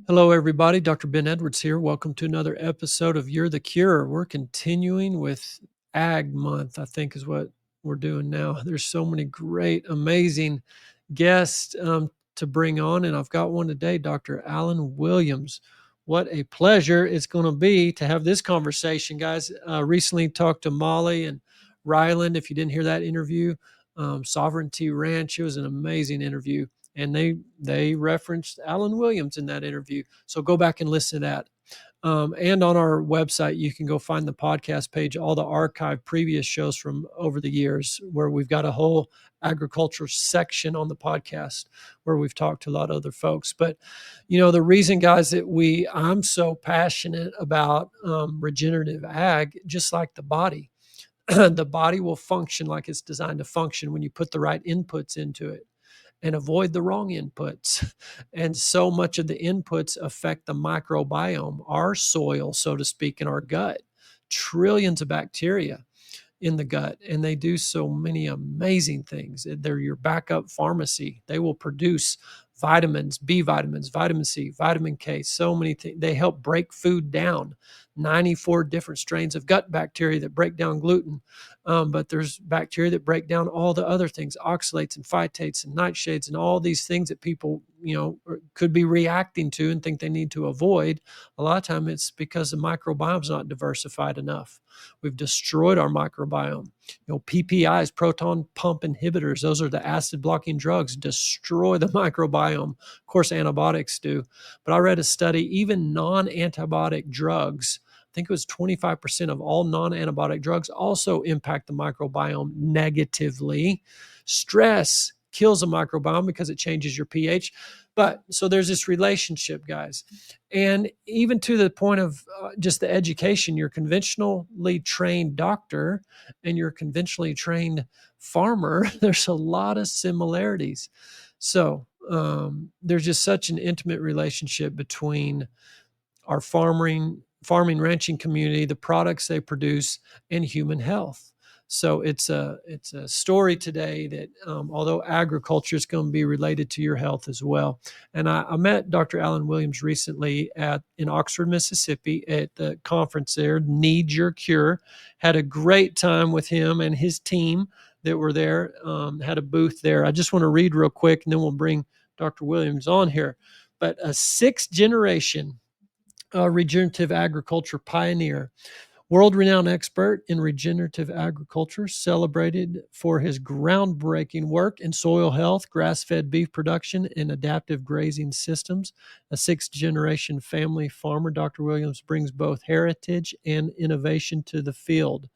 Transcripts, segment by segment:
Hello, everybody. Dr. Ben Edwards here. Welcome to another episode of You're the Cure. We're continuing with Ag Month, I think is what we're doing now. There's so many great, amazing guests to bring on, and I've got one today, Dr. Alan Williams. What a pleasure it's going to be to have this conversation, guys. Recently talked to Molly and Ryland. If you didn't hear that interview, Sovereignty Ranch, it was an amazing interview, and they referenced Alan Williams in that interview. So go back and listen to that. And on our website, you can go find the podcast page, all the archived previous shows from over the years, where we've got a whole agriculture section on the podcast where we've talked to a lot of other folks. But, the reason, guys, that I'm so passionate about regenerative ag, just like the body, the body will function like it's designed to function when you put the right inputs into it and avoid the wrong inputs. And so much of the inputs affect the microbiome, our soil, so to speak, in our gut. Trillions of bacteria in the gut, and they do so many amazing things. They're your backup pharmacy. They will produce vitamins, B vitamins, vitamin C, vitamin K, so many things. They help break food down. 94 different strains of gut bacteria that break down gluten. But there's bacteria that break down all the other things, oxalates and phytates and nightshades and all these things that people, could be reacting to and think they need to avoid. A lot of time it's because the microbiome's not diversified enough. We've destroyed our microbiome. PPIs, proton pump inhibitors, those are the acid blocking drugs, destroy the microbiome. Of course, antibiotics do. But I read a study, even non-antibiotic drugs, I think it was 25% of all non-antibiotic drugs also impact the microbiome negatively. Stress kills the microbiome because it changes your pH. But so there's this relationship, guys. And even to the point of just the education, your conventionally trained doctor and your conventionally trained farmer, there's a lot of similarities. So there's just such an intimate relationship between our farming ranching community, the products they produce, and human health. So it's a story today that although agriculture is going to be related to your health as well. And I met Dr. Alan Williams recently in Oxford, Mississippi, at the conference there, Need Your Cure. Had a great time with him and his team that were there. Had a booth there. I just want to read real quick, and then we'll bring Dr. Williams on here. But a sixth generation regenerative agriculture pioneer, world-renowned expert in regenerative agriculture, celebrated for his groundbreaking work in soil health, grass-fed beef production, and adaptive grazing systems. A sixth-generation family farmer, Dr. Williams brings both heritage and innovation to the field.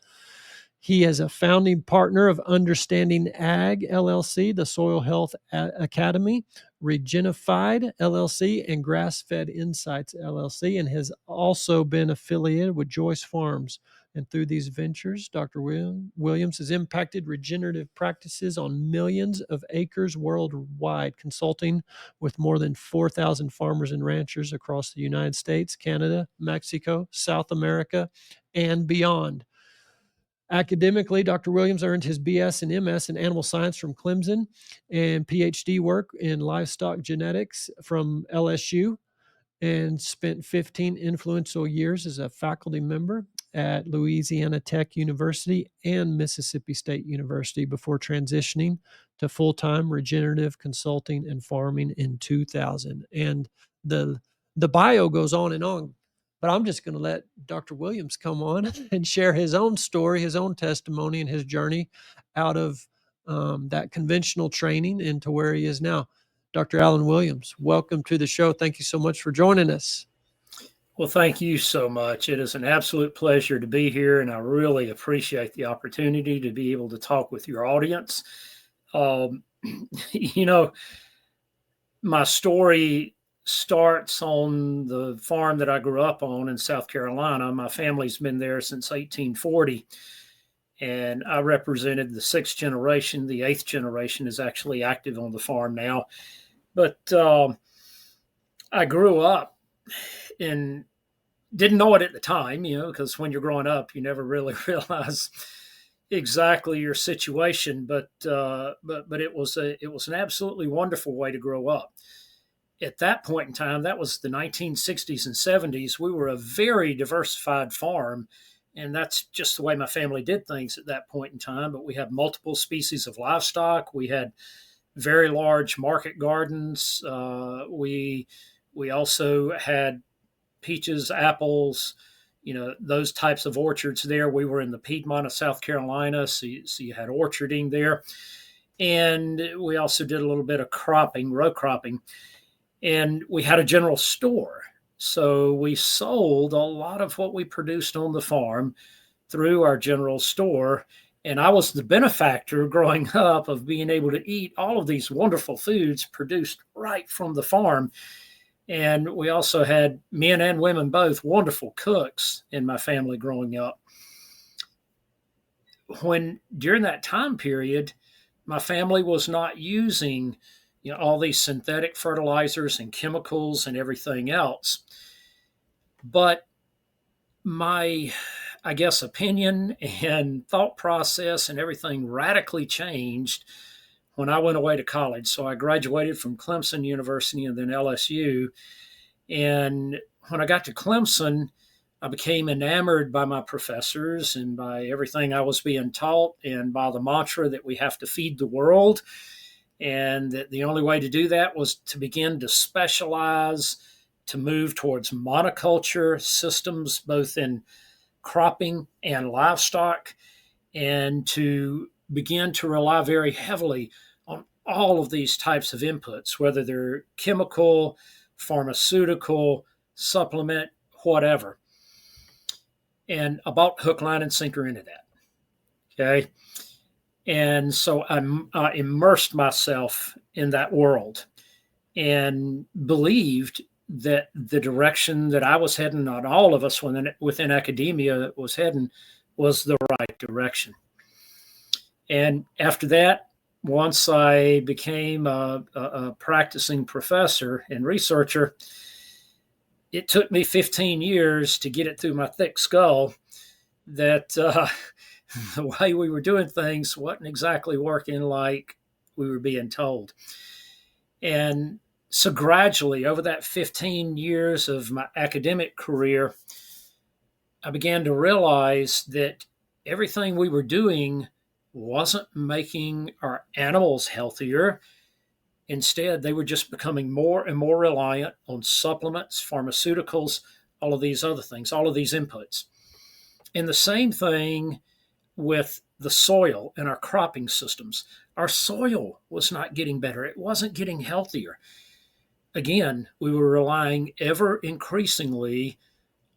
He is a founding partner of Understanding Ag LLC, the Soil Health Academy, Regenified LLC, and Grass Fed Insights LLC, and has also been affiliated with Joyce Farms. And through these ventures, Dr. Williams has impacted regenerative practices on millions of acres worldwide, consulting with more than 4,000 farmers and ranchers across the United States, Canada, Mexico, South America, and beyond. Academically, Dr. Williams earned his BS and MS in animal science from Clemson and PhD work in livestock genetics from LSU, and spent 15 influential years as a faculty member at Louisiana Tech University and Mississippi State University before transitioning to full-time regenerative consulting and farming in 2000. And the bio goes on and on, but I'm just going to let Dr. Williams come on and share his own story, his own testimony, and his journey out of that conventional training into where he is now. Dr. Alan Williams, welcome to the show. Thank you so much for joining us. Well, thank you so much. It is an absolute pleasure to be here, and I really appreciate the opportunity to be able to talk with your audience. You know, my story starts on the farm that I grew up on in South Carolina. My family's been there since 1840, and I represented the sixth generation. The eighth generation is actually active on the farm now. But I grew up and didn't know it at the time, because when you're growing up, you never really realize exactly your situation. But it was an absolutely wonderful way to grow up. at that point in time, that was the 1960s and 70s, we were a very diversified farm. And that's just the way my family did things at that point in time. But we had multiple species of livestock. We had very large market gardens. We also had peaches, apples, those types of orchards there. We were in the Piedmont of South Carolina, so you had orcharding there. And we also did a little bit of cropping, row cropping. And we had a general store. So we sold a lot of what we produced on the farm through our general store. And I was the benefactor growing up of being able to eat all of these wonderful foods produced right from the farm. And we also had men and women both wonderful cooks in my family growing up. When during that time period, my family was not using all these synthetic fertilizers and chemicals and everything else. But my, I guess, opinion and thought process and everything radically changed when I went away to college. So I graduated from Clemson University and then LSU. And when I got to Clemson, I became enamored by my professors and by everything I was being taught and by the mantra that we have to feed the world. And that the only way to do that was to begin to specialize, to move towards monoculture systems, both in cropping and livestock, and to begin to rely very heavily on all of these types of inputs, whether they're chemical, pharmaceutical, supplement, whatever. And I bought hook, line, and sinker into that. Okay. And so I immersed myself in that world and believed that the direction that I was heading, not all of us within academia was heading, was the right direction. And after that, once I became a practicing professor and researcher, it took me 15 years to get it through my thick skull that the way we were doing things wasn't exactly working like we were being told. And so gradually, over that 15 years of my academic career, I began to realize that everything we were doing wasn't making our animals healthier. Instead, they were just becoming more and more reliant on supplements, pharmaceuticals, all of these other things, all of these inputs. And the same thing with the soil and our cropping systems. Our soil was not getting better. It wasn't getting healthier. Again, we were relying ever increasingly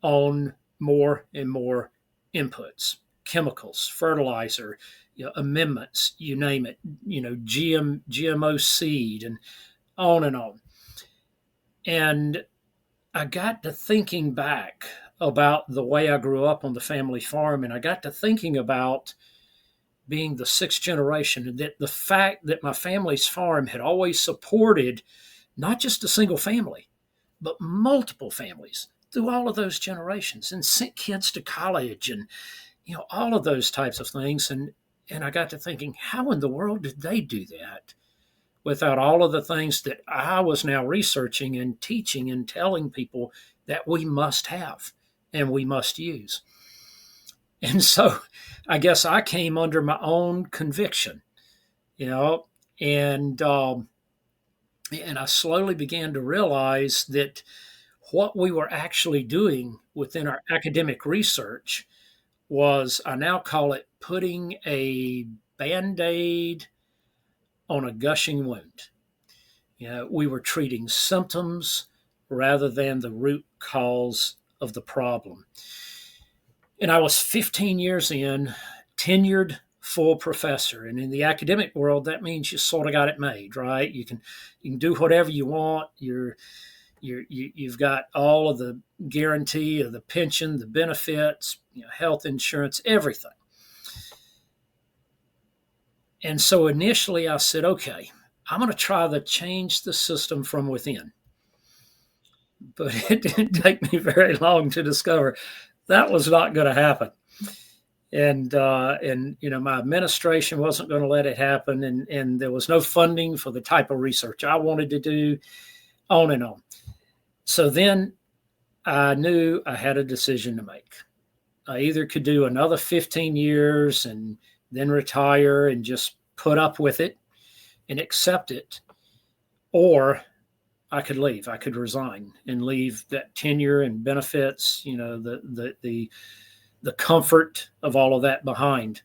on more and more inputs, chemicals, fertilizer, amendments, you name it, GMO seed, and on and on. And I got to thinking back about the way I grew up on the family farm, and I got to thinking about being the sixth generation, and that the fact that my family's farm had always supported not just a single family, but multiple families through all of those generations, and sent kids to college, and all of those types of things. And I got to thinking, how in the world did they do that without all of the things that I was now researching and teaching and telling people that we must have and we must use? And so I guess I came under my own conviction, and I slowly began to realize that what we were actually doing within our academic research was, I now call it, putting a Band-Aid on a gushing wound. We were treating symptoms rather than the root cause of the problem. And I was 15 years in, tenured full professor. And in the academic world, that means you sort of got it made, right? You can do whatever you want. You've got all of the guarantee of the pension, the benefits, health insurance, everything. And so initially I said, okay, I'm going to try to change the system from within. But it didn't take me very long to discover that was not going to happen. And my administration wasn't going to let it happen. And there was no funding for the type of research I wanted to do. on and on. So then I knew I had a decision to make. I either could do another 15 years and then retire and just put up with it and accept it, or I could leave. I could resign and leave that tenure and benefits, the comfort of all of that behind.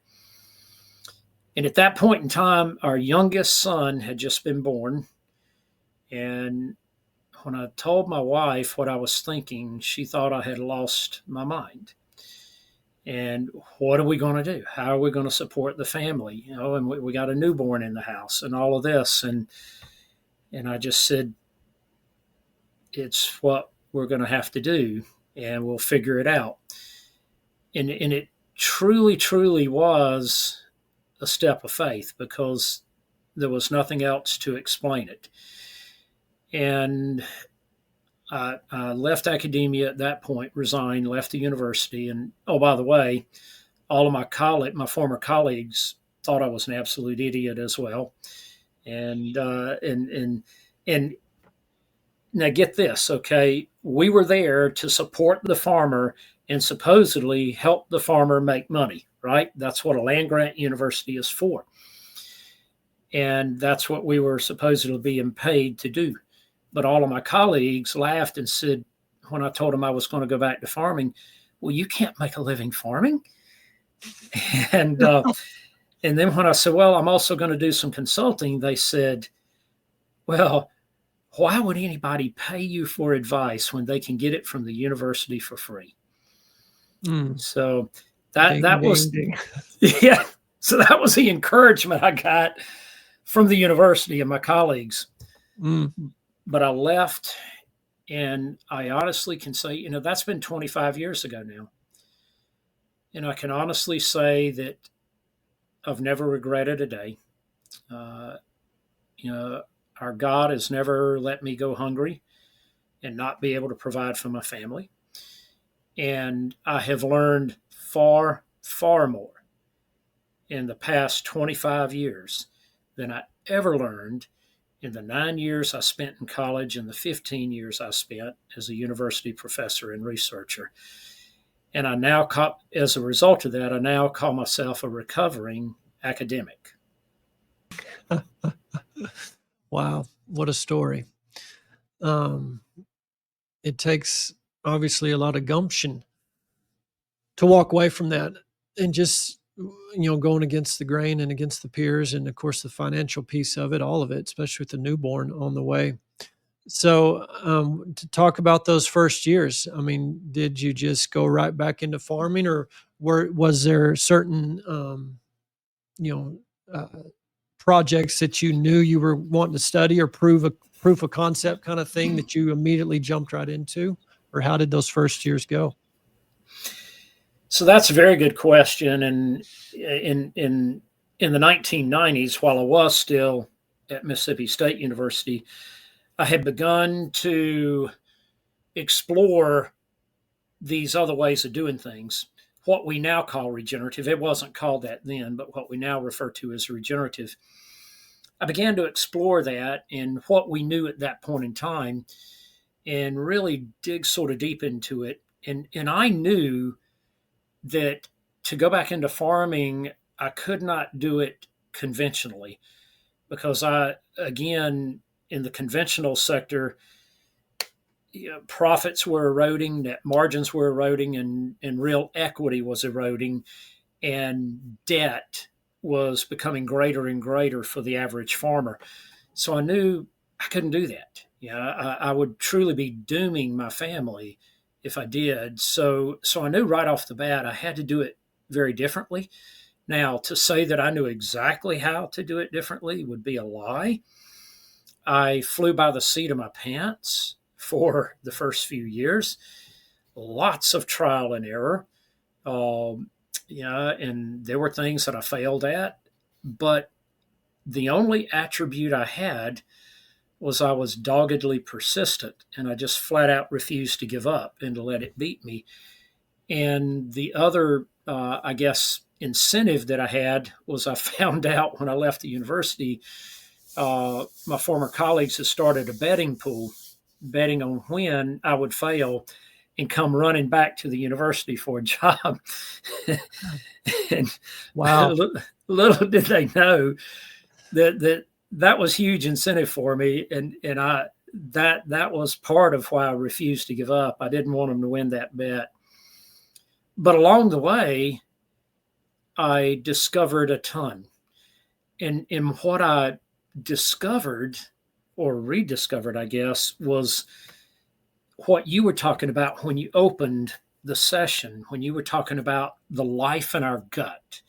And at that point in time, our youngest son had just been born. And when I told my wife what I was thinking, she thought I had lost my mind. And what are we going to do? How are we going to support the family? And we got a newborn in the house and all of this. And I just said, it's what we're going to have to do, and we'll figure it out. And it truly, truly was a step of faith, because there was nothing else to explain it. And I left academia at that point, resigned, left the university. And oh, by the way, all of my former colleagues thought I was an absolute idiot as well. And now get this, okay? We were there to support the farmer and supposedly help the farmer make money, right? That's what a land grant university is for. And that's what we were supposedly being paid to do. But all of my colleagues laughed and said, when I told them I was going to go back to farming, well, you can't make a living farming. And and then when I said, well, I'm also going to do some consulting, they said, well, why would anybody pay you for advice when they can get it from the university for free? Mm. So Ding, that ding, was, ding. yeah. So that was the encouragement I got from the university and my colleagues. Mm. But I left, and I honestly can say, that's been 25 years ago now. And I can honestly say that I've never regretted a day. Uh, our God has never let me go hungry and not be able to provide for my family. And I have learned far, far more in the past 25 years than I ever learned in the 9 years I spent in college and the 15 years I spent as a university professor and researcher. And as a result of that, I now call myself a recovering academic. Wow, what a story. Um, it takes obviously a lot of gumption to walk away from that and just going against the grain and against the peers, and of course the financial piece of it, all of it, especially with the newborn on the way. So to talk about those first years, I mean, did you just go right back into farming, or was there certain you know uh, projects that you knew you were wanting to study, or proof of concept kind of thing that you immediately jumped right into? Or how did those first years go? So that's a very good question. And in the 1990s, while I was still at Mississippi State University, I had begun to explore these other ways of doing things, what we now call regenerative. It wasn't called that then, but what we now refer to as regenerative. I began to explore that and what we knew at that point in time and really dig sort of deep into it. And I knew that to go back into farming, I could not do it conventionally, because again, in the conventional sector, profits were eroding, net margins were eroding, and real equity was eroding, and debt was becoming greater and greater for the average farmer. So I knew I couldn't do that. I would truly be dooming my family if I did. So I knew right off the bat I had to do it very differently. Now, to say that I knew exactly how to do it differently would be a lie. I flew by the seat of my pants for the first few years. Lots of trial and error. And there were things that I failed at, but the only attribute I had was I was doggedly persistent, and I just flat out refused to give up and to let it beat me. And the other, I guess, incentive that I had was I found out when I left the university, my former colleagues had started a betting pool. betting on when I would fail and come running back to the university for a job. And Wow. little did they know that was huge incentive for me, and I that was part of why I refused to give up. I didn't want them to win that bet. But along the way, I discovered a ton. And what I discovered or rediscovered, I guess, was what you were talking about when you opened the session, when you were talking about the life in our gut,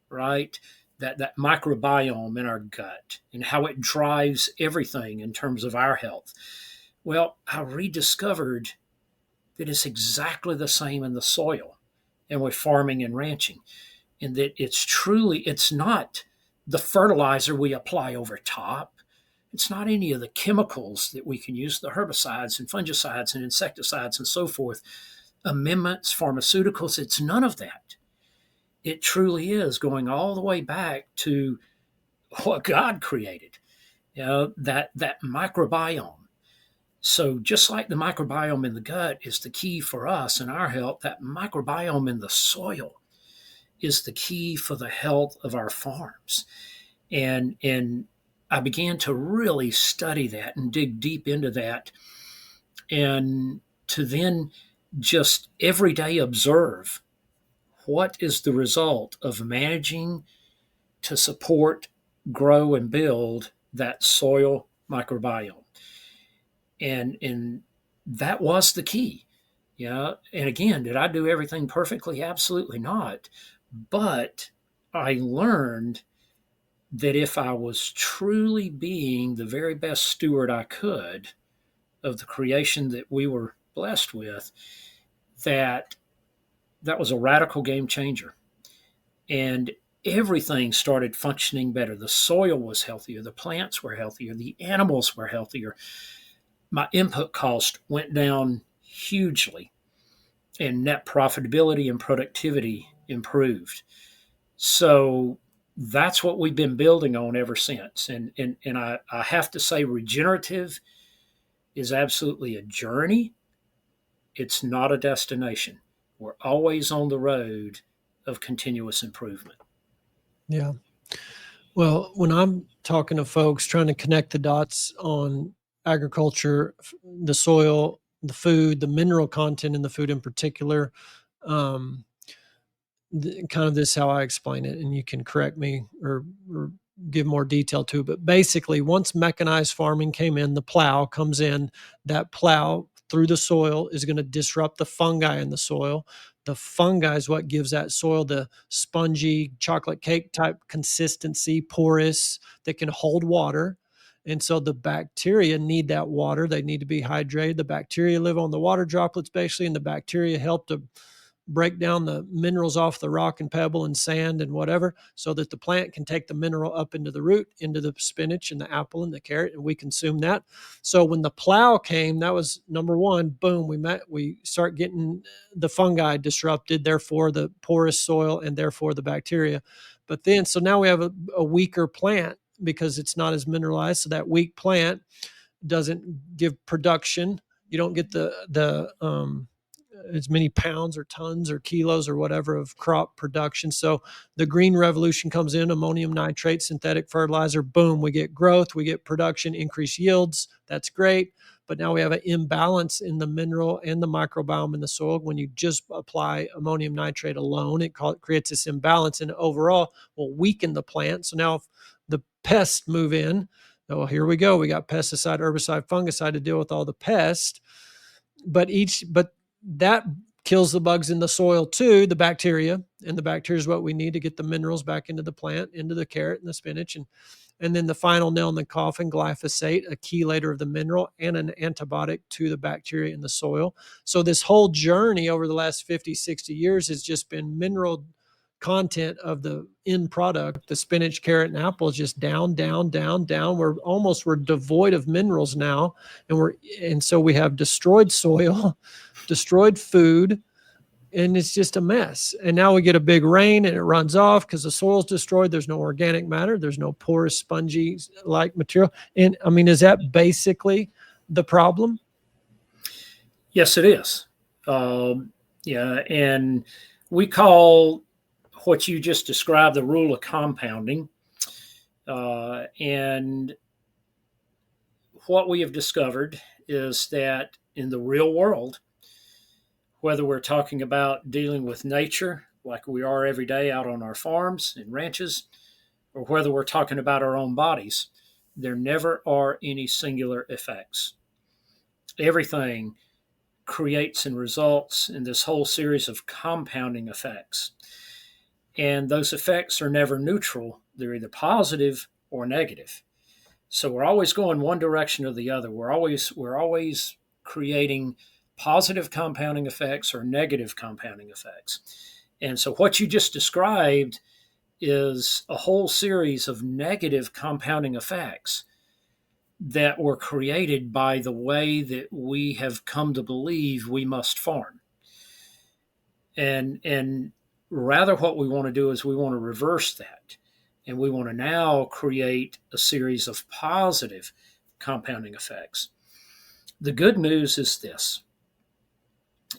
right? That microbiome in our gut and how it drives everything in terms of our health. Well, I rediscovered that it's exactly the same in the soil and with farming and ranching, and that it's not the fertilizer we apply over top. It's not any of the chemicals that we can use, the herbicides and fungicides and insecticides and so forth, amendments, pharmaceuticals. It's none of that. It truly is going all the way back to what God created, that microbiome. So just like the microbiome in the gut is the key for us and our health, that microbiome in the soil is the key for the health of our farms. And I began to really study that and dig deep into that, and to then just every day observe what is the result of managing to support, grow, and build that soil microbiome. And that was the key. Yeah. And again, did I do everything perfectly? Absolutely not. But I learned that if I was truly being the very best steward I could of the creation that we were blessed with, that that was a radical game changer. And everything started functioning better. The soil was healthier, the plants were healthier, the animals were healthier. My input cost went down hugely, and net profitability and productivity improved. So that's what we've been building on ever since. And I have to say, regenerative is absolutely a journey. It's not a destination. We're always on the road of continuous improvement. Yeah. Well, when I'm talking to folks trying to connect the dots on agriculture, the soil, the food, the mineral content in the food in particular, um, kind of this how I explain it, and you can correct me or give more detail to it. But basically, once mechanized farming came in, the plow comes in. That plow through the soil is going to disrupt the fungi in the soil. The fungi is what gives that soil the spongy chocolate cake type consistency, porous, that can hold water. And so the bacteria need that water. They need to be hydrated. The bacteria live on the water droplets basically, and the bacteria help to break down the minerals off the rock and pebble and sand and whatever, so that the plant can take the mineral up into the root, into the spinach and the apple and the carrot, and we consume that. So when the plow came, that was number one. Boom, we start getting the fungi disrupted, therefore the porous soil, and therefore the bacteria. But then, so now we have a weaker plant because it's not as mineralized. So that weak plant doesn't give production. You don't get the as many pounds or tons or kilos or whatever of crop production. So the green revolution comes in, ammonium nitrate, synthetic fertilizer, boom, we get growth, we get production, increased yields. That's great. But now we have an imbalance in the mineral and the microbiome in the soil. When you just apply ammonium nitrate alone, it creates this imbalance and overall will weaken the plant. So now if the pests move in, well, here we go. We got pesticide, herbicide, fungicide to deal with all the pests. But that kills the bugs in the soil too, the bacteria, and the bacteria is what we need to get the minerals back into the plant, into the carrot and the spinach. And then the final nail in the coffin, glyphosate, a chelator of the mineral and an antibiotic to the bacteria in the soil. So this whole journey over the last 50, 60 years has just been mineral content of the end product. The spinach, carrot, and apple is just down, down, down, down. We're devoid of minerals now. And so we have destroyed soil, destroyed food, and it's just a mess. And now we get a big rain and it runs off because the soil's destroyed. There's no organic matter. There's no porous, spongy like material. And I mean, is that basically the problem? Yes, it is. Yeah, and we call what you just described the rule of compounding. And what we have discovered is that in the real world, whether we're talking about dealing with nature like we are every day out on our farms and ranches, or whether we're talking about our own bodies, there never are any singular effects. Everything creates and results in this whole series of compounding effects. And those effects are never neutral, they're either positive or negative. So we're always going one direction or the other. We're always creating positive compounding effects or negative compounding effects. And so what you just described is a whole series of negative compounding effects that were created by the way that we have come to believe we must farm. And rather what we want to do is we want to reverse that. And we want to now create a series of positive compounding effects. The good news is this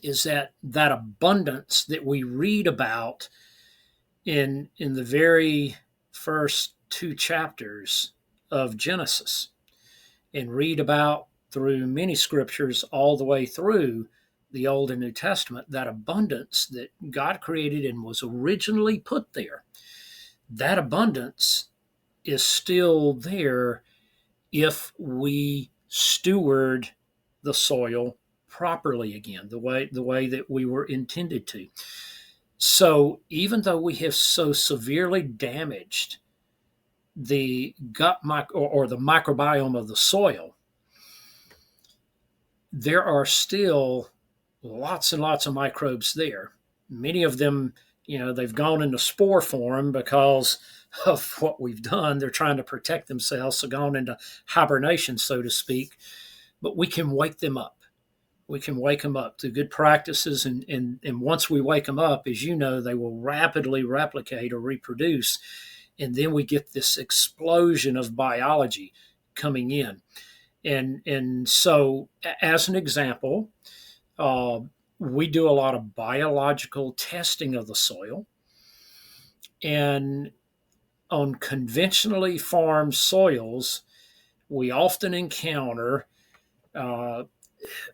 is that abundance that we read about in the very first two chapters of Genesis and read about through many scriptures all the way through the Old and New Testament, that abundance that God created and was originally put there, that abundance is still there if we steward the soil properly again, the way that we were intended to. So even though we have so severely damaged the or the microbiome of the soil, there are still lots and lots of microbes there. Many of them, they've gone into spore form because of what we've done. They're trying to protect themselves, so gone into hibernation, so to speak. But we can wake them up. We can wake them up through good practices. And once we wake them up, as you know, they will rapidly replicate or reproduce. And then we get this explosion of biology coming in. And so, as an example, uh, we do a lot of biological testing of the soil. And on conventionally farmed soils, we often encounter uh,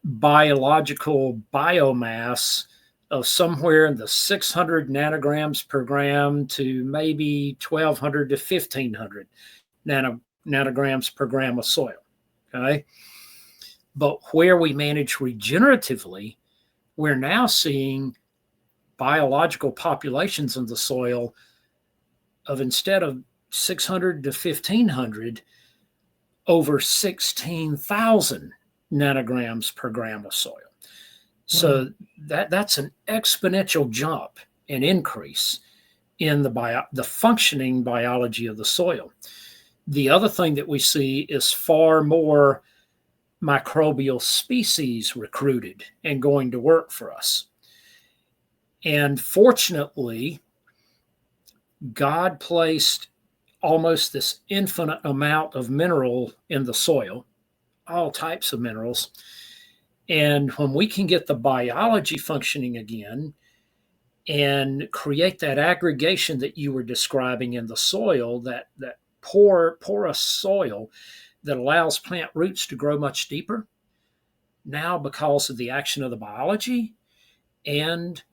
biological biomass of somewhere in the 600 nanograms per gram to maybe 1200 to 1500 nanograms per gram of soil. Okay. But where we manage regeneratively, we're now seeing biological populations in the soil of, instead of 600 to 1500, over 16,000 nanograms per gram of soil. So that's an exponential jump and increase in the functioning biology of the soil. The other thing that we see is far more microbial species recruited and going to work for us. And fortunately, God placed almost this infinite amount of mineral in the soil, all types of minerals. And when we can get the biology functioning again and create that aggregation that you were describing in the soil, that porous soil that allows plant roots to grow much deeper, now because of the action of the biology and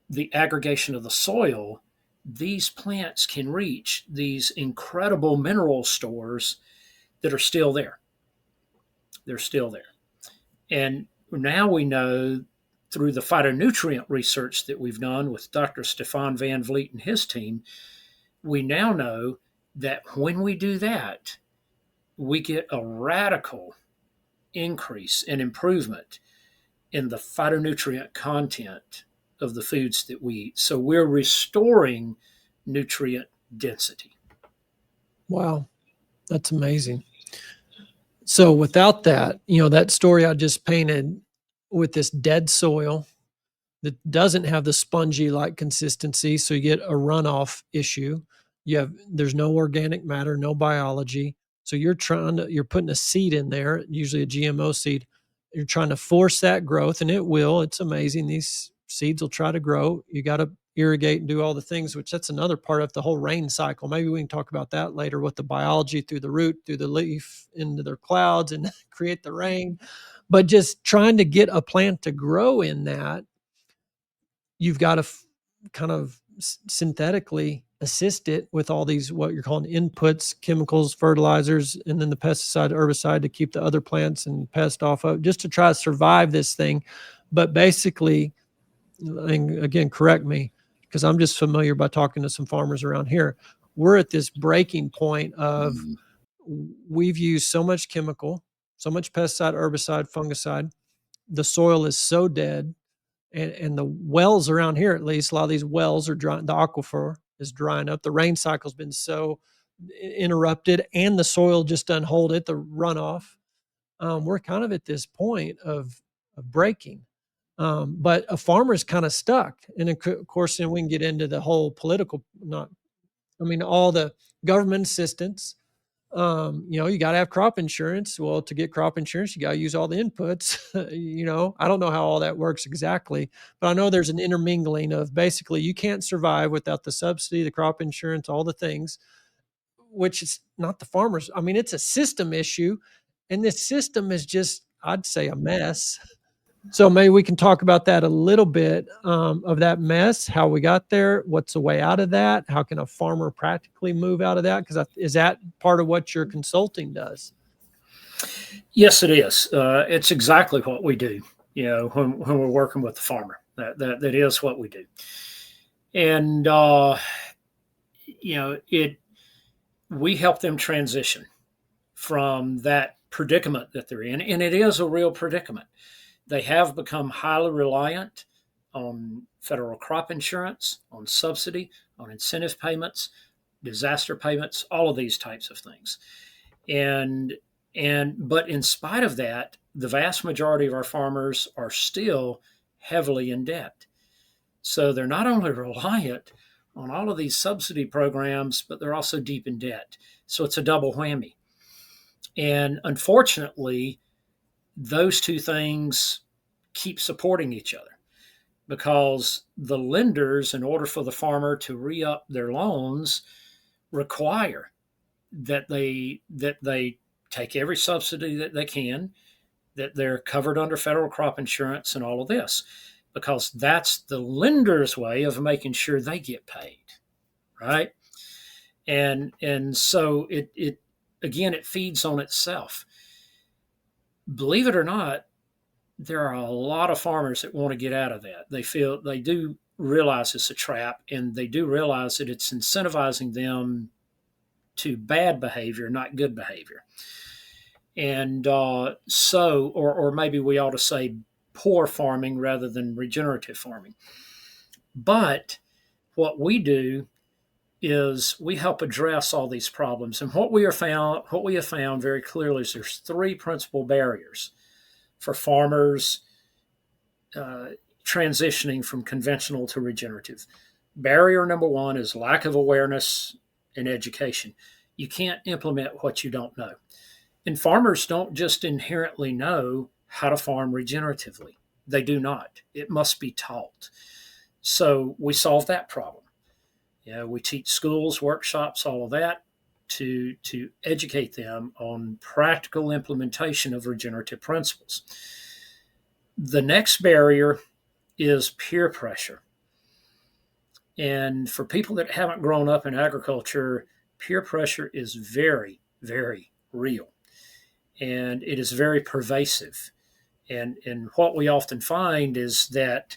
the aggregation of the soil, these plants can reach these incredible mineral stores that are still there. They're still there. And now we know through the phytonutrient research that we've done with Dr. Stefan Van Vliet and his team, we now know that when we do that, we get a radical increase and improvement in the phytonutrient content of the foods that we eat. So we're restoring nutrient density. Wow, that's amazing. So without that, that story I just painted with this dead soil that doesn't have the spongy like consistency, so you get a runoff issue. There's no organic matter, no biology. So you're putting a seed in there, usually a GMO seed, You're trying to force that growth, and it will. It's amazing. These seeds will try to grow. You got to irrigate and do all the things, which that's another part of the whole rain cycle. Maybe we can talk about that later, what the biology through the root, through the leaf, into the clouds and create the rain. But just trying to get a plant to grow in that, you've got to kind of synthetically assist it with all these what you're calling inputs, chemicals, fertilizers, and then the pesticide, herbicide to keep the other plants and pest off of, just to try to survive this thing. But basically, and again, correct me because I'm just familiar by talking to some farmers around here. We're at this breaking point of Mm. we've used so much chemical, so much pesticide, herbicide, fungicide. The soil is so dead, and the wells around here, at least, a lot of these wells are drying. The aquifer is drying up. The rain cycle's been so interrupted, and the soil just doesn't hold it. The runoff. We're kind of at this point of breaking. But a farmer's kind of stuck, and of course, then we can get into the whole political. Not, I mean, all the government assistance. You got to have crop insurance. Well, to get crop insurance, you got to use all the inputs. I don't know how all that works exactly, but I know there's an intermingling of basically you can't survive without the subsidy, the crop insurance, all the things, which is not the farmers. I mean, it's a system issue, and this system is just, I'd say, a mess. So maybe we can talk about that a little bit, of that mess, how we got there, what's the way out of that, how can a farmer practically move out of that? Because is that part of what your consulting does? Yes, it is. It's exactly what we do. When we're working with the farmer, that is what we do. And it we help them transition from that predicament that they're in, and it is a real predicament. They have become highly reliant on federal crop insurance, on subsidy, on incentive payments, disaster payments, all of these types of things. And but in spite of that, the vast majority of our farmers are still heavily in debt. So they're not only reliant on all of these subsidy programs, but they're also deep in debt. So it's a double whammy. And unfortunately, those two things keep supporting each other because the lenders, in order for the farmer to re-up their loans, require that they take every subsidy that they can, that they're covered under federal crop insurance and all of this, because that's the lender's way of making sure they get paid, right? And so it again, it feeds on itself. Believe it or not, there are a lot of farmers that want to get out of that. They do realize it's a trap, and they do realize that it's incentivizing them to bad behavior, not good behavior. And or maybe we ought to say poor farming rather than regenerative farming. But what we do is we help address all these problems. And what we have found very clearly is there's three principal barriers for farmers uh, transitioning from conventional to regenerative. Barrier number one is lack of awareness and education. You can't implement what you don't know. And farmers don't just inherently know how to farm regeneratively. They do not. It must be taught. So we solve that problem. We teach schools, workshops, all of that to educate them on practical implementation of regenerative principles. The next barrier is peer pressure. And for people that haven't grown up in agriculture, peer pressure is very, very real. And it is very pervasive. And what we often find is that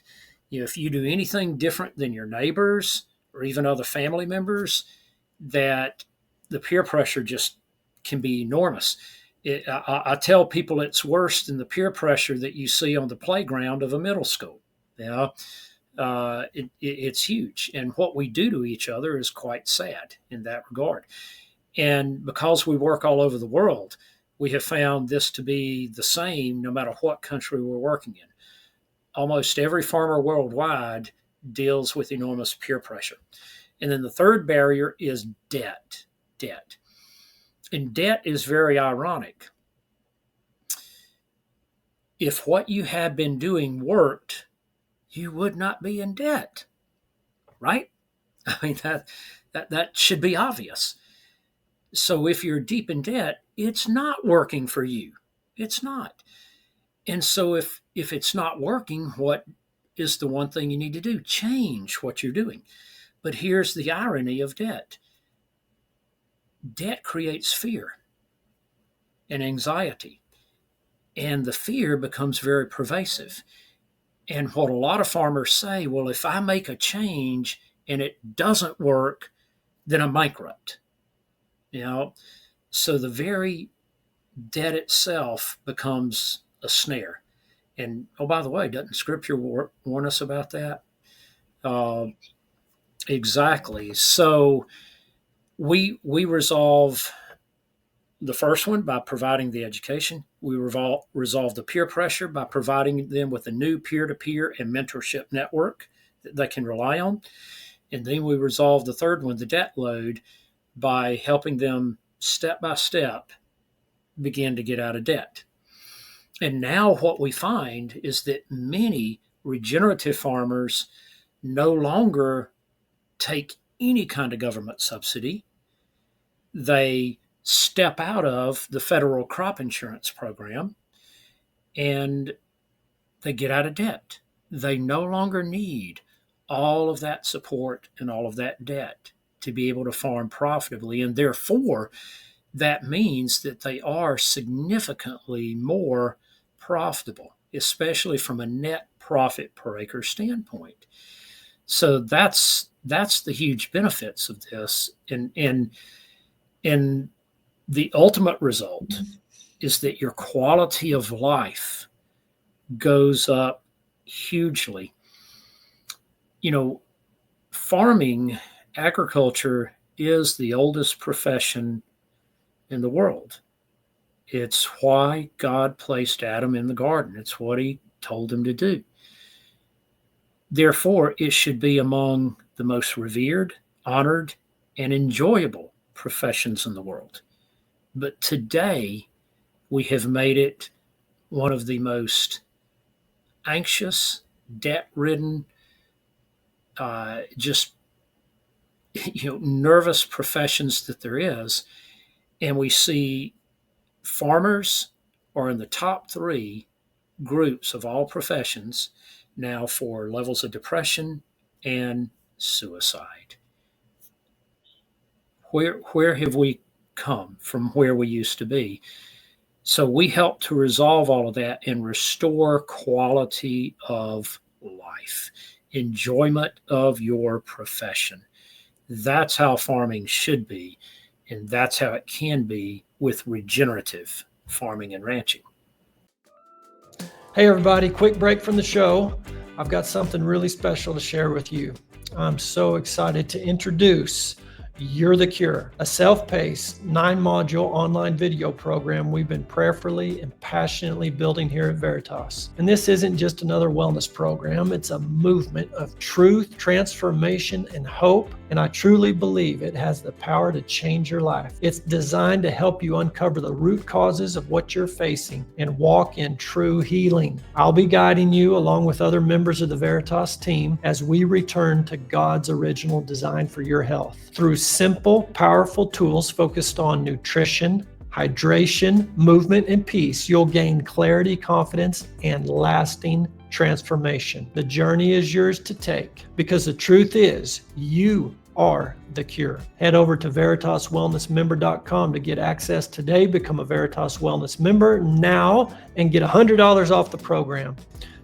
if you do anything different than your neighbors or even other family members, that the peer pressure just can be enormous. I tell people it's worse than the peer pressure that you see on the playground of a middle school. Yeah, it's huge, and what we do to each other is quite sad in that regard. And because we work all over the world, we have found this to be the same no matter what country we're working in. Almost every farmer worldwide deals with enormous peer pressure. And then the third barrier is debt. Debt. And debt is very ironic. If what you had been doing worked, you would not be in debt, right? I mean that should be obvious. So if you're deep in debt, it's not working for you. It's not. And so if it's not working, what is the one thing you need to do? Change what you're doing. But here's the irony of debt. Debt creates fear and anxiety, and the fear becomes very pervasive. And what a lot of farmers say, well, if I make a change and it doesn't work, then I'm bankrupt. You know, so the very debt itself becomes a snare. And oh, by the way, doesn't Scripture warn us about that? Uh, exactly. So we resolve the first one by providing the education. We resolve the peer pressure by providing them with a new peer-to-peer and mentorship network that they can rely on. And then we resolve the third one, the debt load, by helping them step by step begin to get out of debt. And now what we find is that many regenerative farmers no longer take any kind of government subsidy. They step out of the federal crop insurance program and they get out of debt. They no longer need all of that support and all of that debt to be able to farm profitably. And therefore, that means that they are significantly more profitable, especially from a net profit per acre standpoint. So that's the huge benefits of this. And the ultimate result is that your quality of life goes up hugely. You know, farming, agriculture is the oldest profession in the world. It's why God placed Adam in the garden. It's what he told him to do. Therefore, it should be among the most revered, honored, and enjoyable professions in the world. But today, we have made it one of the most anxious, debt ridden, just nervous professions that there is. And we see farmers are in the top three groups of all professions now for levels of depression and suicide. Where have we come from where we used to be? So we help to resolve all of that and restore quality of life, enjoyment of your profession. That's how farming should be, and that's how it can be with regenerative farming and ranching. Hey, everybody, quick break from the show. I've got something really special to share with you. I'm so excited to introduce You're the Cure, a self-paced 9-module online video program we've been prayerfully and passionately building here at Veritas. And this isn't just another wellness program, it's a movement of truth, transformation, and hope. And I truly believe it has the power to change your life. It's designed to help you uncover the root causes of what you're facing and walk in true healing. I'll be guiding you along with other members of the Veritas team as we return to God's original design for your health. Through simple, powerful tools focused on nutrition, hydration, movement, and peace, you'll gain clarity, confidence, and lasting transformation. The journey is yours to take because the truth is you are the cure. Head over to veritaswellnessmember.com to get access today. Become a Veritas Wellness member now and get $100 off the program.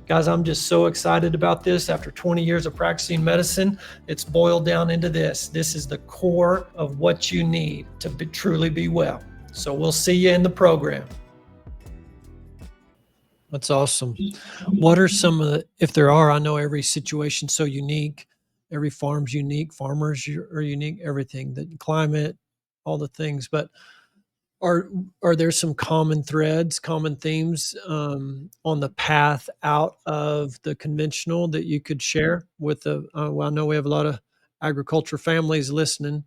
Guys, I'm just so excited about this. After 20 years of practicing medicine, it's boiled down into this. This is the core of what you need to truly be well. So we'll see you in the program. That's awesome. What are some of the, if there are, I know every situation's so unique, every farm's unique, farmers are unique, everything, the climate, all the things, but are there some common threads, common themes on the path out of the conventional that you could share with the? Well, I know we have a lot of agriculture families listening,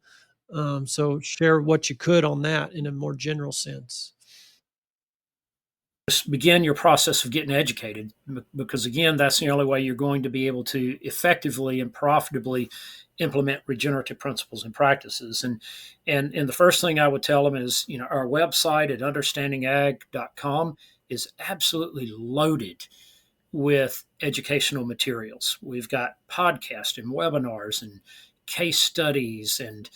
so share what you could on that in a more general sense. just begin your process of getting educated, because again, that's the only way you're going to be able to effectively and profitably implement regenerative principles and practices. And the first thing I would tell them is, our website at understandingag.com is absolutely loaded with educational materials. We've got podcasts and webinars and case studies and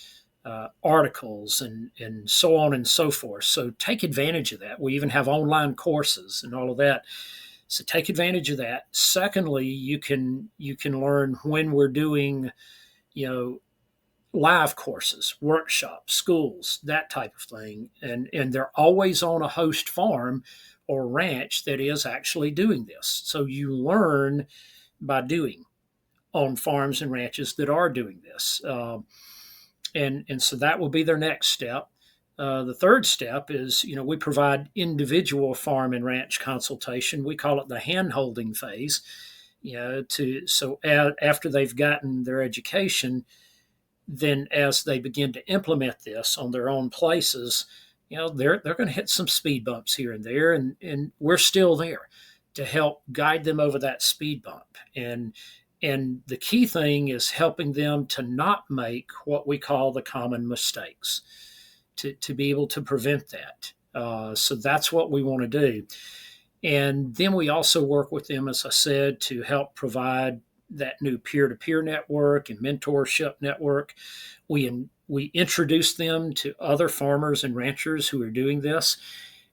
articles and so on and so forth. So take advantage of that. We even have online courses and all of that. So take advantage of that. Secondly, you can learn when we're doing, you know, live courses, workshops, schools, that type of thing. And they're always on a host farm or ranch that is actually doing this. So you learn by doing on farms and ranches that are doing this. And so that will be their next step. The third step is, we provide individual farm and ranch consultation. We call it the hand holding phase. After they've gotten their education, then as they begin to implement this on their own places, they're going to hit some speed bumps here and there, and we're still there to help guide them over that speed bump. And the key thing is helping them to not make what we call the common mistakes, to be able to prevent that. So that's what we want to do. And then we also work with them, as I said, to help provide that new peer-to-peer network and mentorship network. We introduce them to other farmers and ranchers who are doing this,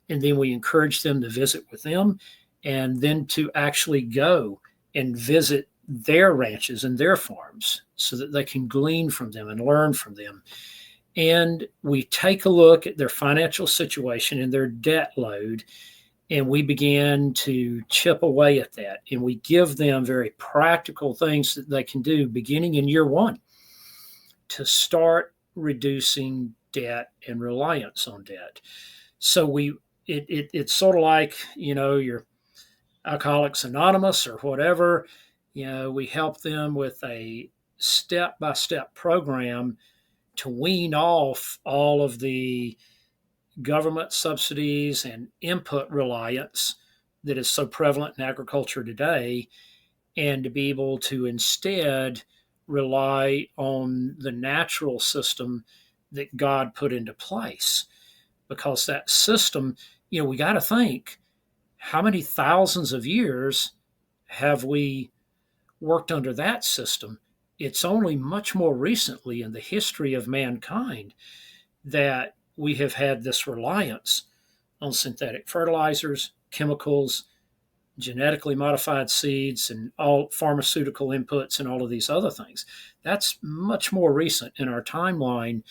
and then we encourage them to visit with them, and then to actually go and visit their ranches and their farms so that they can glean from them and learn from them. And we take a look at their financial situation and their debt load, and we begin to chip away at that. And we give them very practical things that they can do beginning in year one to start reducing debt and reliance on debt. So it's sort of like, your Alcoholics Anonymous or whatever. We help them with a step-by-step program to wean off all of the government subsidies and input reliance that is so prevalent in agriculture today, and to be able to instead rely on the natural system that God put into place. Because that system, we got to think, how many thousands of years have we worked under that system? It's only much more recently in the history of mankind that we have had this reliance on synthetic fertilizers, chemicals, genetically modified seeds, and all pharmaceutical inputs and all of these other things. That's much more recent in our timeline.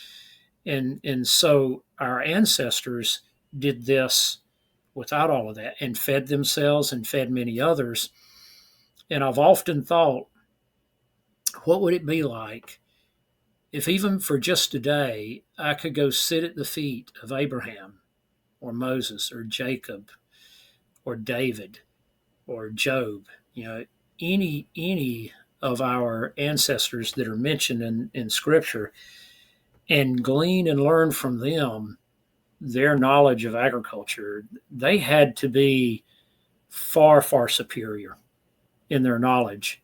And so our ancestors did this without all of that and fed themselves and fed many others. And I've often thought, what would it be like if, even for just a day, I could go sit at the feet of Abraham or Moses or Jacob or David or Job, any of our ancestors that are mentioned in Scripture, and glean and learn from them their knowledge of agriculture? They had to be far, far superior in their knowledge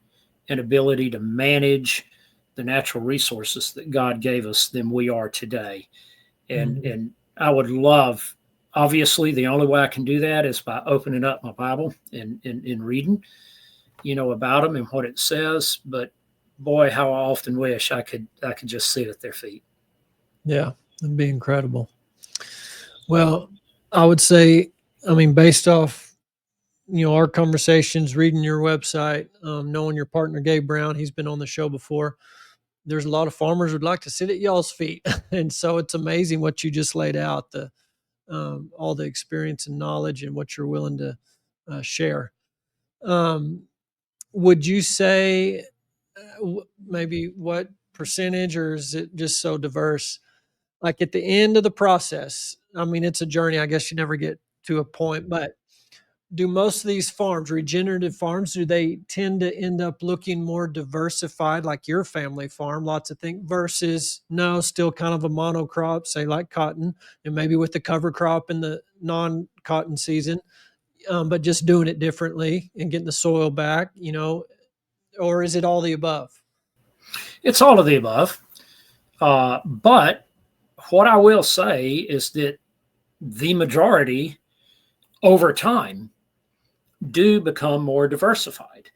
and ability to manage the natural resources that God gave us than we are today. And I would love, obviously, the only way I can do that is by opening up my Bible and reading, about them and what it says. But boy, how I often wish I could just sit at their feet. Yeah, it'd be incredible. Well, I would say, based off our conversations, reading your website, knowing your partner Gabe Brown, he's been on the show before. There's a lot of farmers who'd like to sit at y'all's feet, and so it's amazing what you just laid out, the all the experience and knowledge and what you're willing to share. Um, would you say maybe what percentage, or is it just so diverse? Like at the end of the process, it's a journey. I guess you never get to a point, but do most of these farms, regenerative farms, do they tend to end up looking more diversified, like your family farm, lots of things, versus no, still kind of a monocrop, say like cotton, and maybe with the cover crop in the non-cotton season? but just doing it differently and getting the soil back, or is it all the above? It's all of the above. But what I will say is that the majority over time do become more diversified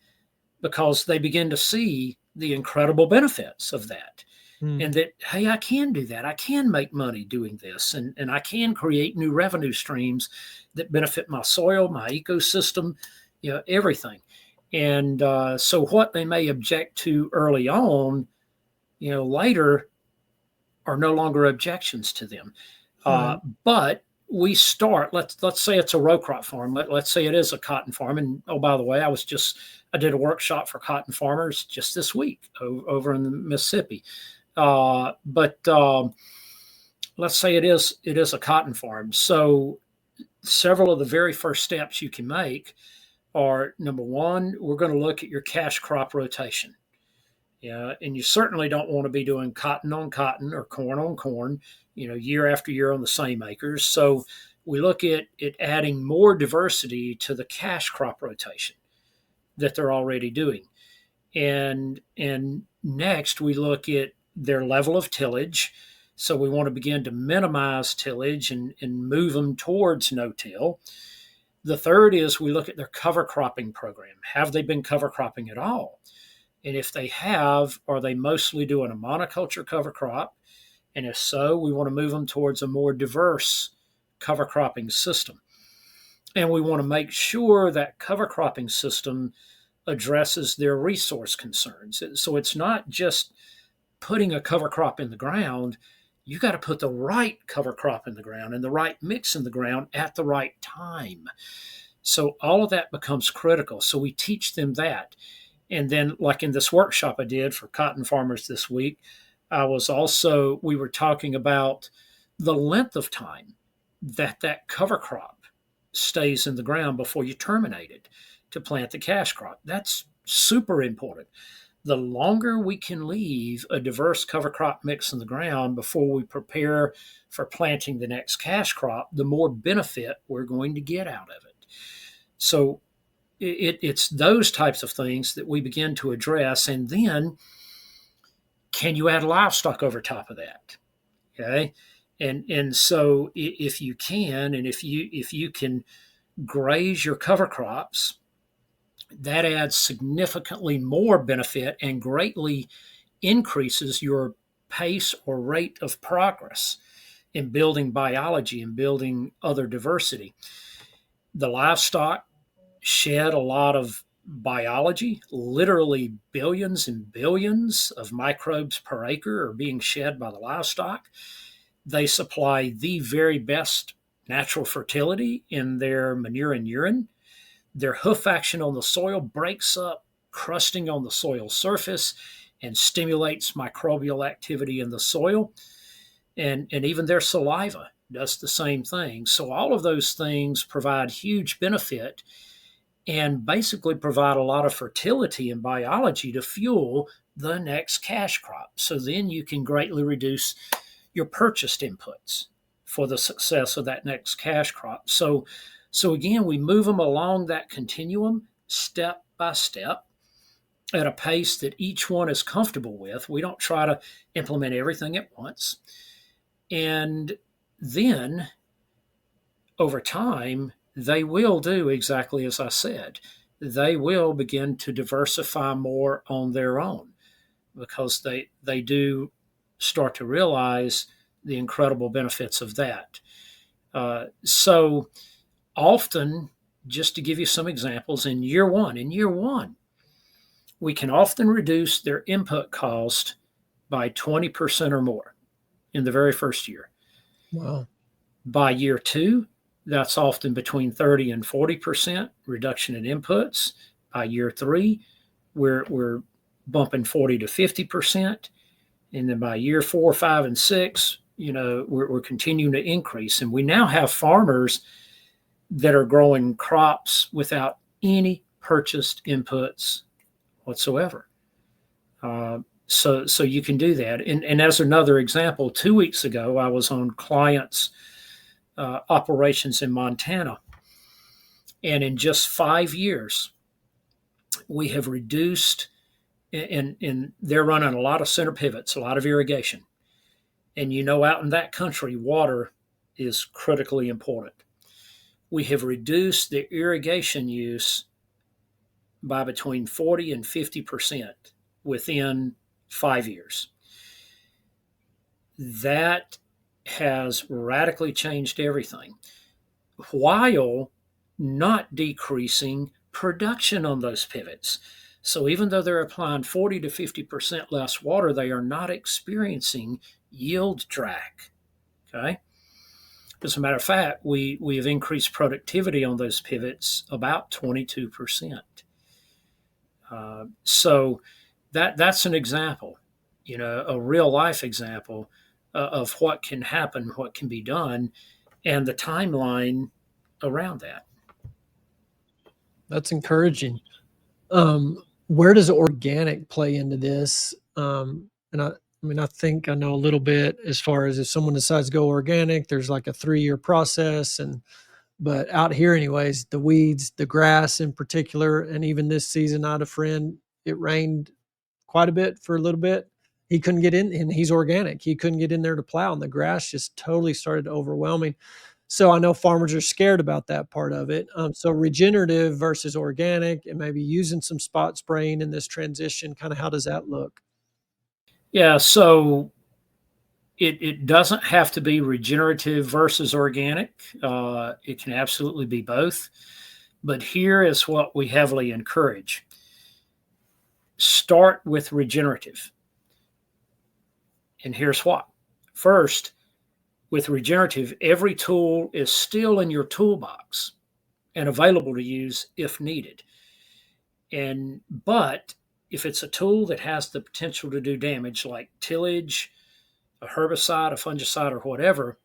because they begin to see the incredible benefits of that. Mm, And that, hey, I can do that. I can make money doing this, and I can create new revenue streams that benefit my soil, my ecosystem, everything. And so, what they may object to early on, later are no longer objections to them. Uh, right. but we start. Let's say it's a row crop farm. Let's say it is a cotton farm. And oh, by the way, I did a workshop for cotton farmers just this week over in the Mississippi. But let's say it is a cotton farm. So several of the very first steps you can make are: number one, we're going to look at your cash crop rotation. Yeah, and you certainly don't want to be doing cotton on cotton or corn on corn, year after year on the same acres. So we look at adding more diversity to the cash crop rotation that they're already doing. And next we look at their level of tillage. So we want to begin to minimize tillage and move them towards no-till. The third is we look at their cover cropping program. Have they been cover cropping at all? And if they have, are they mostly doing a monoculture cover crop? And if so, we want to move them towards a more diverse cover cropping system. And we want to make sure that cover cropping system addresses their resource concerns. So it's not just putting a cover crop in the ground. You got to put the right cover crop in the ground and the right mix in the ground at the right time. So all of that becomes critical. So we teach them that. And then, like in this workshop I did for cotton farmers this week, we were talking about the length of time that cover crop stays in the ground before you terminate it to plant the cash crop. That's super important. The longer we can leave a diverse cover crop mix in the ground before we prepare for planting the next cash crop, the more benefit we're going to get out of it. So it's those types of things that we begin to address. And then, can you add livestock over top of that? Okay. And so if you can, and if you can graze your cover crops, that adds significantly more benefit and greatly increases your pace or rate of progress in building biology and building other diversity. The livestock shed a lot of biology. Literally billions and billions of microbes per acre are being shed by the livestock. They supply the very best natural fertility in their manure and urine. Their hoof action on the soil breaks up crusting on the soil surface and stimulates microbial activity in the soil. And even their saliva does the same thing. So all of those things provide huge benefit and basically provide a lot of fertility and biology to fuel the next cash crop. So then you can greatly reduce your purchased inputs for the success of that next cash crop. So again, we move them along that continuum step by step at a pace that each one is comfortable with. We don't try to implement everything at once. And then over time, they will do exactly as I said. They will begin to diversify more on their own because they do start to realize the incredible benefits of that. So often, just to give you some examples, in year one, we can often reduce their input cost by 20% or more in the very first year. Wow. By year two, that's often between 30 and 40% reduction in inputs. By year three, we're bumping 40 to 50%. And then by year 4, 5, and 6, we're continuing to increase. And we now have farmers that are growing crops without any purchased inputs whatsoever. So you can do that. And as another example, 2 weeks ago, I was on clients' operations in Montana. And in just 5 years, we have reduced, and they're running a lot of center pivots, a lot of irrigation. And out in that country, water is critically important. We have reduced the irrigation use by between 40 and 50% within 5 years. That has radically changed everything while not decreasing production on those pivots. So even though they're applying 40 to 50% less water, they are not experiencing yield drag. Okay. As a matter of fact, we have increased productivity on those pivots about 22%. So that's an example, a real life example of what can happen, what can be done, and the timeline around that. That's encouraging. Where does organic play into this? And I mean, I think I know a little bit as far as if someone decides to go organic, there's like a 3-year process. But out here, anyways, the weeds, the grass in particular, and even this season, I had a friend, it rained quite a bit for a little bit. He couldn't get in, and he's organic. He couldn't get in there to plow, and the grass just totally started overwhelming. So I know farmers are scared about that part of it. So regenerative versus organic, and maybe using some spot spraying in this transition. Kind of how does that look? Yeah, so it doesn't have to be regenerative versus organic. It can absolutely be both. But here is what we heavily encourage: start with regenerative. And here's what. First, with regenerative, every tool is still in your toolbox and available to use if needed. But if it's a tool that has the potential to do damage, like tillage, a herbicide, a fungicide, or whatever,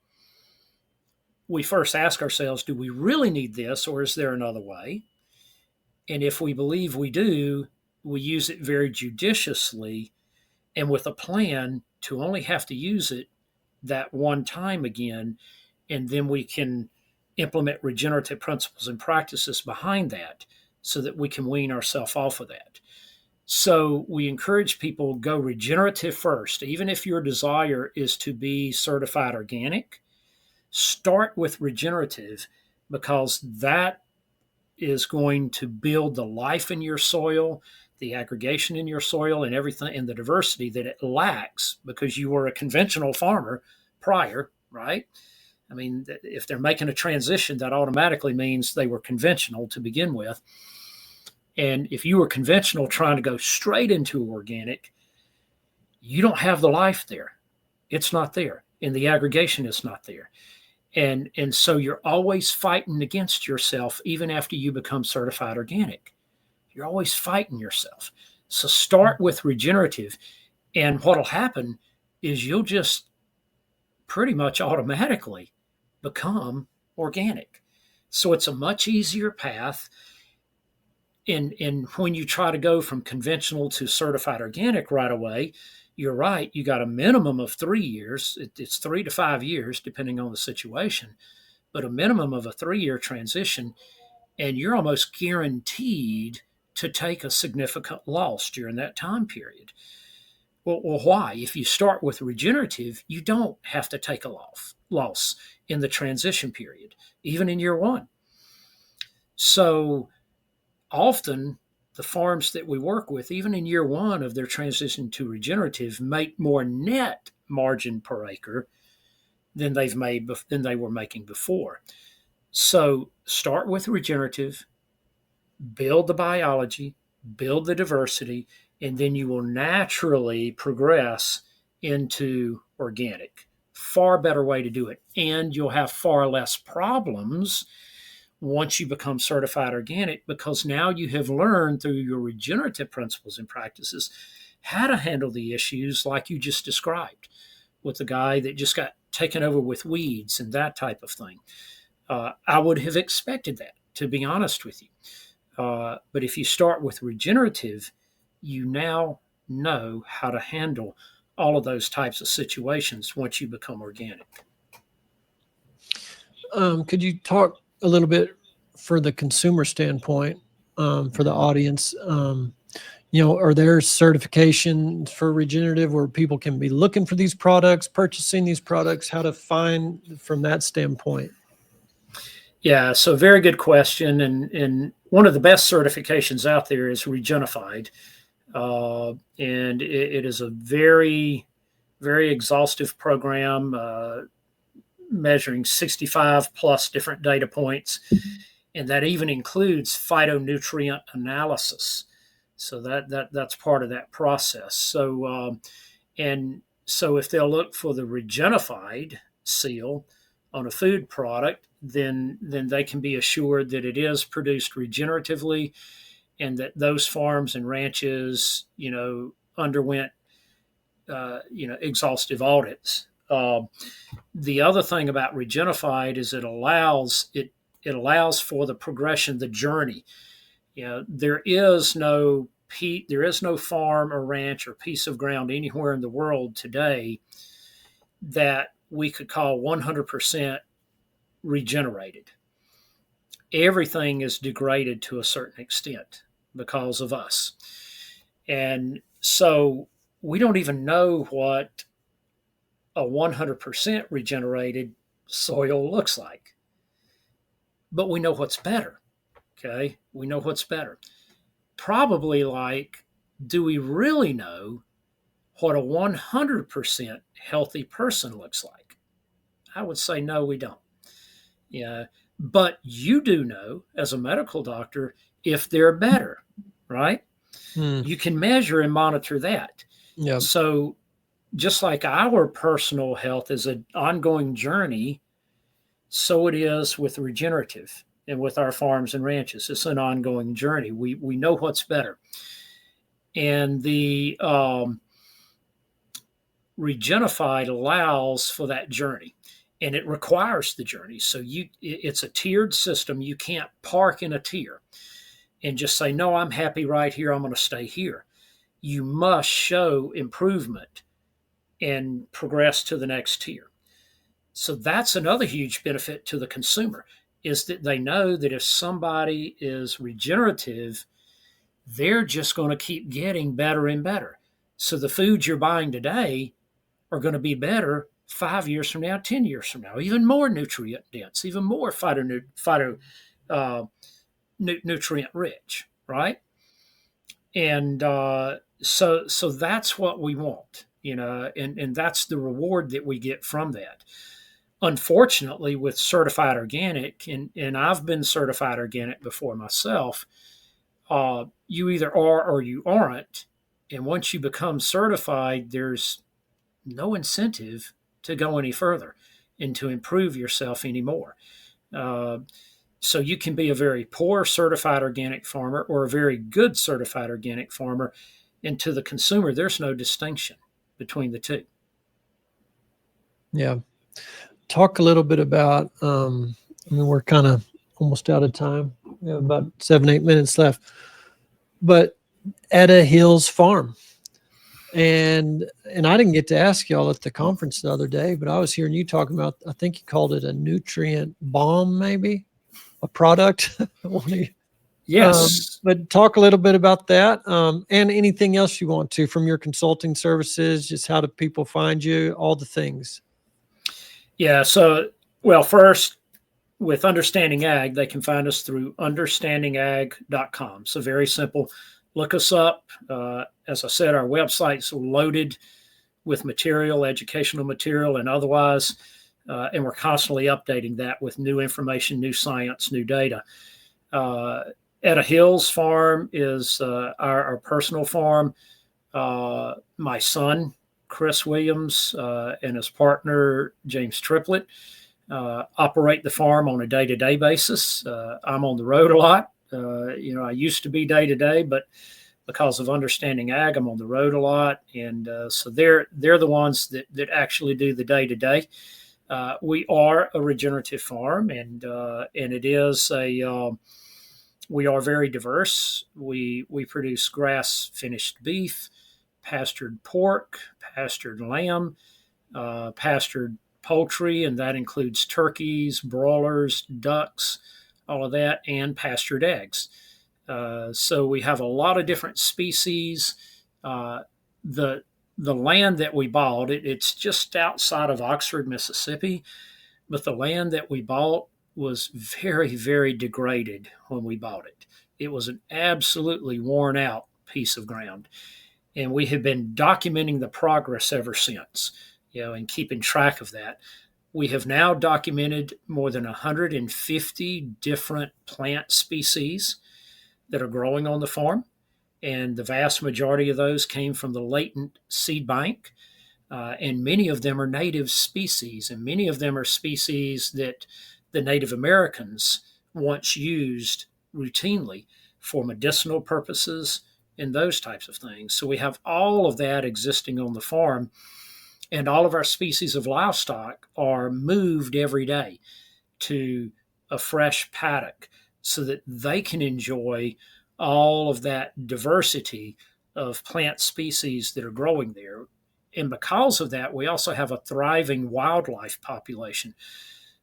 we first ask ourselves, do we really need this, or is there another way? And if we believe we do, we use it very judiciously and with a plan to only have to use it that one time again. And then we can implement regenerative principles and practices behind that so that we can wean ourselves off of that. So we encourage people go regenerative first. Even if your desire is to be certified organic, start with regenerative, because that is going to build the life in your soil, the aggregation in your soil, and everything, and the diversity that it lacks because you were a conventional farmer prior, right? I mean, if they're making a transition, that automatically means they were conventional to begin with. And if you were conventional trying to go straight into organic, you don't have the life there. It's not there. And the aggregation is not there. And so you're always fighting against yourself even after you become certified organic. You're always fighting yourself. So start with regenerative. And what'll happen is you'll just pretty much automatically become organic. So it's a much easier path. And when you try to go from conventional to certified organic right away, you're right. You got a minimum of 3 years. It's 3 to 5 years, depending on the situation, but a minimum of a 3-year transition. And you're almost guaranteed to take a significant loss during that time period. Well, why? If you start with regenerative, you don't have to take a loss in the transition period, even in year one. So often the farms that we work with, even in year one of their transition to regenerative, make more net margin per acre than they were making before. So start with regenerative, build the biology, build the diversity, and then you will naturally progress into organic. Far better way to do it. And you'll have far less problems once you become certified organic, because now you have learned through your regenerative principles and practices how to handle the issues like you just described with the guy that just got taken over with weeds and that type of thing. I would have expected that, to be honest with you. But if you start with regenerative, you now know how to handle all of those types of situations once you become organic. Could you talk a little bit for the consumer standpoint, for the audience, are there certifications for regenerative where people can be looking for these products, purchasing these products, how to find from that standpoint? Yeah, so very good question. And one of the best certifications out there is Regenified. And it is a very, very exhaustive program measuring 65 plus different data points. And that even includes phytonutrient analysis. So that's part of that process. And so if they'll look for the Regenified seal on a food product, then they can be assured that it is produced regeneratively, and that those farms and ranches, underwent exhaustive audits. The other thing about Regenified is it allows for the progression, the journey. There is no farm or ranch or piece of ground anywhere in the world today that we could call 100% regenerated. Everything is degraded to a certain extent because of us. And so we don't even know what a 100% regenerated soil looks like, but we know what's better. Okay. We know what's better. Probably like, do we really know what a 100% healthy person looks like? I would say no, we don't. Yeah. But you do know as a medical doctor if they're better, right? Hmm. You can measure and monitor that. Yeah. So just like our personal health is an ongoing journey, so it is with regenerative and with our farms and ranches. It's an ongoing journey. We know what's better. And the Regenified allows for that journey, and it requires the journey. So it's a tiered system. You can't park in a tier and just say, no, I'm happy right here, I'm going to stay here. You must show improvement and progress to the next tier. So that's another huge benefit to the consumer, is that they know that if somebody is regenerative, they're just going to keep getting better and better. So the foods you're buying today are going to be better 5 years from now, 10 years from now, even more nutrient dense, even more uh, nutrient rich, right? And so that's what we want, and that's the reward that we get from that. Unfortunately, with certified organic, and I've been certified organic before myself, you either are or you aren't. And once you become certified, there's no incentive to go any further and to improve yourself anymore. Uh, so you can be a very poor certified organic farmer or a very good certified organic farmer. And to the consumer, there's no distinction between the two. Yeah. Talk a little bit about, we're kind of almost out of time. We have about 7, 8 minutes left. But Etta Hills Farm. And I didn't get to ask y'all at the conference the other day, but I was hearing you talking about, I think you called it a nutrient bomb, maybe a product. Yes. But talk a little bit about that, and anything else you want to from your consulting services. Just how do people find you? All the things. Yeah. So, well, first, with Understanding Ag, they can find us through understandingag.com. So, very simple. Look us up. As I said, our website's loaded with material, educational material, and otherwise. And we're constantly updating that with new information, new science, new data. Etta Hills Farm is our personal farm. My son, Chris Williams, and his partner, James Triplett, operate the farm on a day-to-day basis. I'm on the road a lot. I used to be day-to-day, but because of Understanding Ag, I'm on the road a lot. And so they're the ones that actually do the day-to-day. We are a regenerative farm, and it is we are very diverse. We produce grass finished beef, pastured pork, pastured lamb, pastured poultry, and that includes turkeys, broilers, ducks, all of that, and pastured eggs. So we have a lot of different species. Uh, the the land that we bought, it's just outside of Oxford, Mississippi, but the land that we bought was very, very degraded when we bought it. It was an absolutely worn out piece of ground. And we have been documenting the progress ever since, and keeping track of that. We have now documented more than 150 different plant species that are growing on the farm. And the vast majority of those came from the latent seed bank. And many of them are native species, and many of them are species that the Native Americans once used routinely for medicinal purposes and those types of things. So we have all of that existing on the farm, and all of our species of livestock are moved every day to a fresh paddock so that they can enjoy all of that diversity of plant species that are growing there. And because of that, we also have a thriving wildlife population.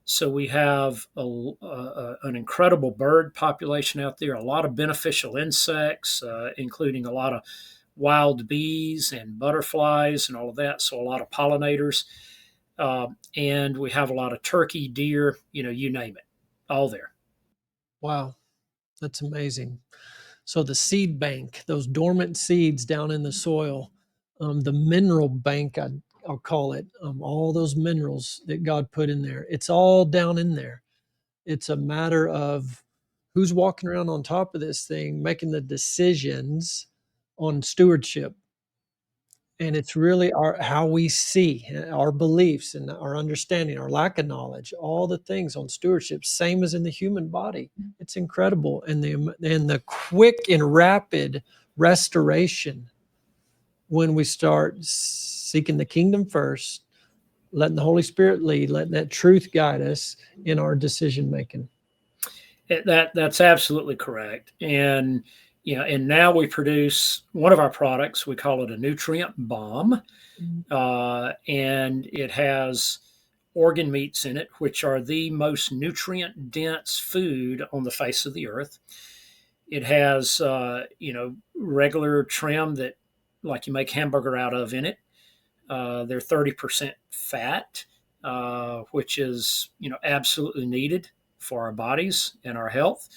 So we have an incredible bird population out there, a lot of beneficial insects, including a lot of wild bees and butterflies and all of that. So a lot of pollinators. And we have a lot of turkey, deer, you name it, all there. Wow, that's amazing. So the seed bank, those dormant seeds down in the soil, the mineral bank, I'll call it, all those minerals that God put in there, it's all down in there. It's a matter of who's walking around on top of this thing, making the decisions on stewardship. And it's really how we see our beliefs and our understanding, our lack of knowledge, all the things on stewardship, same as in the human body. It's incredible. And the quick and rapid restoration when we start seeking the kingdom first, letting the Holy Spirit lead, letting that truth guide us in our decision making. That's absolutely correct. And now we produce one of our products. We call it a nutrient bomb, and it has organ meats in it, which are the most nutrient dense food on the face of the earth. It has regular trim that, like, you make hamburger out of, in it. They're 30% fat, which is absolutely needed for our bodies and our health.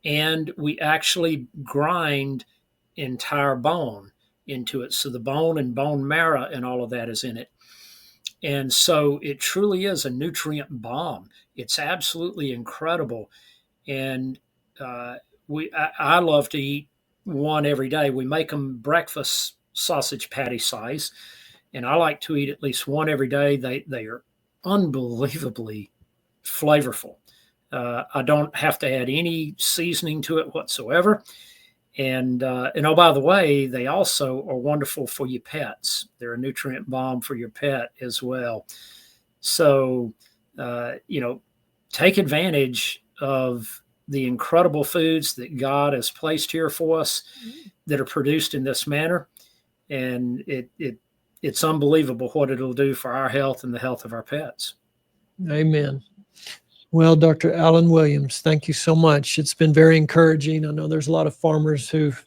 And we actually grind entire bone into it, so the bone and bone marrow and all of that is in it. And so it truly is a nutrient bomb. It's absolutely incredible. And I love to eat one every day. We make them breakfast sausage patty size, and I like to eat at least one every day. They are unbelievably flavorful. I don't have to add any seasoning to it whatsoever. And oh, by the way, they also are wonderful for your pets. They're a nutrient bomb for your pet as well. So, take advantage of the incredible foods that God has placed here for us that are produced in this manner. And it's unbelievable what it'll do for our health and the health of our pets. Amen. Well, Dr. Alan Williams, thank you so much. It's been very encouraging. I know there's a lot of farmers who've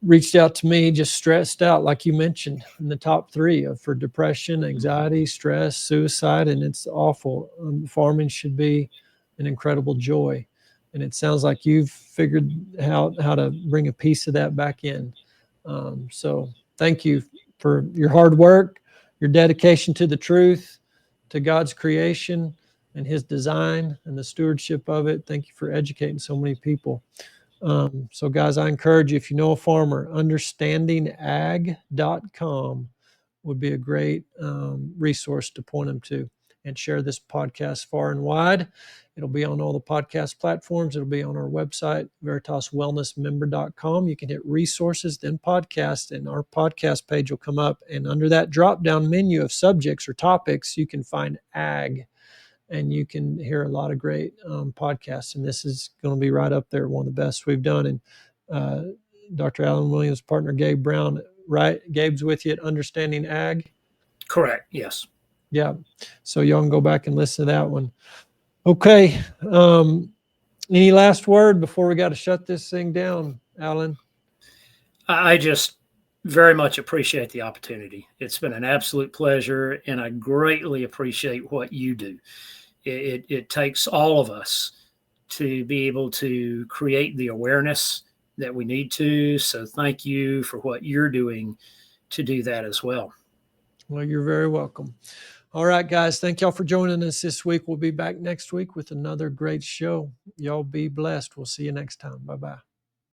reached out to me just stressed out, like you mentioned, in the top three for depression, anxiety, stress, suicide, and it's awful. Farming should be an incredible joy. And it sounds like you've figured how to bring a piece of that back in. So thank you for your hard work, your dedication to the truth, to God's creation and his design and the stewardship of it. Thank you for educating so many people. So guys, I encourage you, if you know a farmer, understandingag.com would be a great resource to point them to, and share this podcast far and wide. It'll be on all the podcast platforms. It'll be on our website, veritaswellnessmember.com. You can hit resources, then podcast, and our podcast page will come up. And under that drop-down menu of subjects or topics, you can find ag, and you can hear a lot of great podcasts. And this is going to be right up there, one of the best we've done. And Dr. Alan Williams' partner, Gabe Brown, right? Gabe's with you at Understanding Ag? Correct, yes. Yeah. So y'all can go back and listen to that one. Okay. Any last word before we got to shut this thing down, Alan? I just very much appreciate the opportunity. It's been an absolute pleasure, and I greatly appreciate what you do. It takes all of us to be able to create the awareness that we need to. So, thank you for what you're doing to do that as well. Well, you're very welcome. All right, guys. Thank y'all for joining us this week. We'll be back next week with another great show. Y'all be blessed. We'll see you next time. Bye bye.